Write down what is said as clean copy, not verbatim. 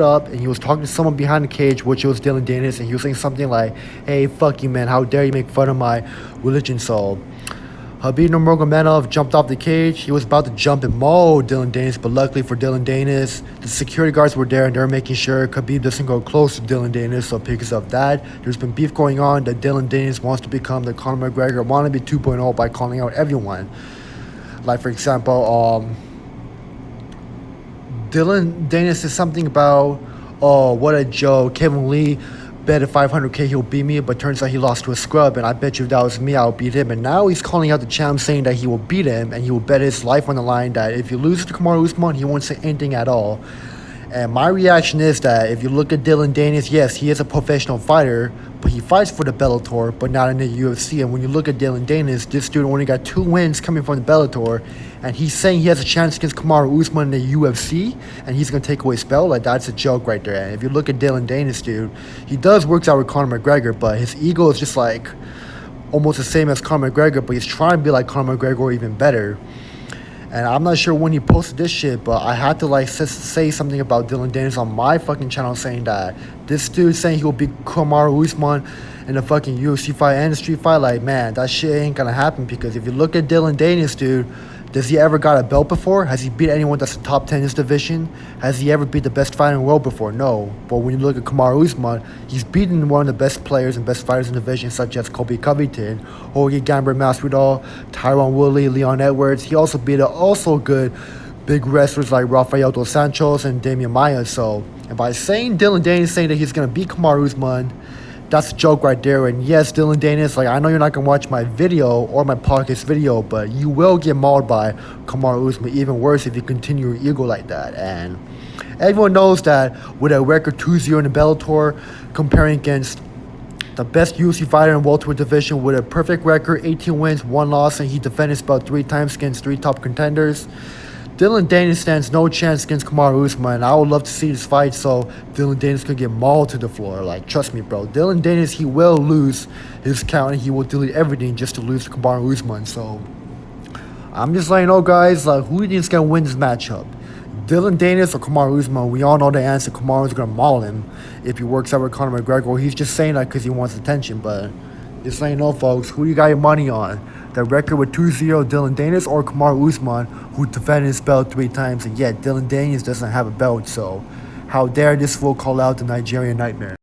up and he was talking to someone behind the cage, which was Dillon Danis, and he was saying something like, "Hey, fuck you, man! How dare you make fun of my religion?" So Habib Nurmagomedov jumped off the cage. He was about to jump and maul Dillon Danis, but luckily for Dillon Danis, the security guards were there and they were making sure Khabib doesn't go close to Dillon Danis. So because of that, there's been beef going on that Dillon Danis wants to become the Conor McGregor wannabe 2.0 by calling out everyone. Like, for example, Dillon Danis said something about, "Oh, what a joke. Kevin Lee bet at 500K he'll beat me, but turns out he lost to a scrub, and I bet you if that was me, I'll beat him." And now he's calling out the champ, saying that he will beat him, and he will bet his life on the line that if he loses to Kamaru Usman, he won't say anything at all. And my reaction is that if you look at Dillon Danis, yes, he is a professional fighter, but he fights for the Bellator, but not in the UFC. And when you look at Dillon Danis, this dude only got 2 wins coming from the Bellator, and he's saying he has a chance against Kamaru Usman in the UFC, and he's going to take away his belt. Like, that's a joke right there. And if you look at Dillon Danis, dude, he does works out with Conor McGregor, but his ego is just like almost the same as Conor McGregor, but he's trying to be like Conor McGregor or even better. And I'm not sure when he posted this shit, but I had to like say something about Dillon Danis on my fucking channel, saying that this dude saying he'll beat Kamaru Usman in a fucking UFC fight and a street fight. Like, man, that shit ain't gonna happen, because if you look at Dillon Danis, dude, does he ever got a belt before? Has he beat anyone that's the top 10 in his division? Has he ever beat the best fighter in the world before? No. But when you look at Kamaru Usman, he's beaten one of the best players and best fighters in the division, such as Colby Covington, Jorge Gamber Masvidal, Tyron Woodley, Leon Edwards. He also beat also good big wrestlers like Rafael dos Santos and Damian Maia. So, and by saying Dillon Danis saying that he's going to beat Kamaru Usman, that's a joke right there. And yes, Dillon Danis, like, I know you're not going to watch my video or my podcast video, but you will get mauled by Kamaru Usman. Even worse if you continue your ego like that. And everyone knows that with a record 2-0 in the Bellator, comparing against the best UFC fighter in welterweight division with a perfect record, 18 wins, 1 loss, and he defended his belt 3 times against 3 top contenders, Dillon Danis stands no chance against Kamaru Usman. I would love to see this fight so Dillon Danis could get mauled to the floor. Like, trust me, bro. Dillon Danis, he will lose his count and he will delete everything just to lose to Kamaru Usman. So, I'm just letting you know, guys, like, who do you think is going to win this matchup? Dillon Danis or Kamaru Usman? We all know the answer. Kamaru's going to maul him if he works out with Conor McGregor. He's just saying that because he wants attention, but just letting you know, folks, who you got your money on? The record with 2-0 Dillon Danis or Kamaru Usman, who defended his belt 3 times, and yet Dillon Danis doesn't have a belt, so how dare this fool call out the Nigerian Nightmare?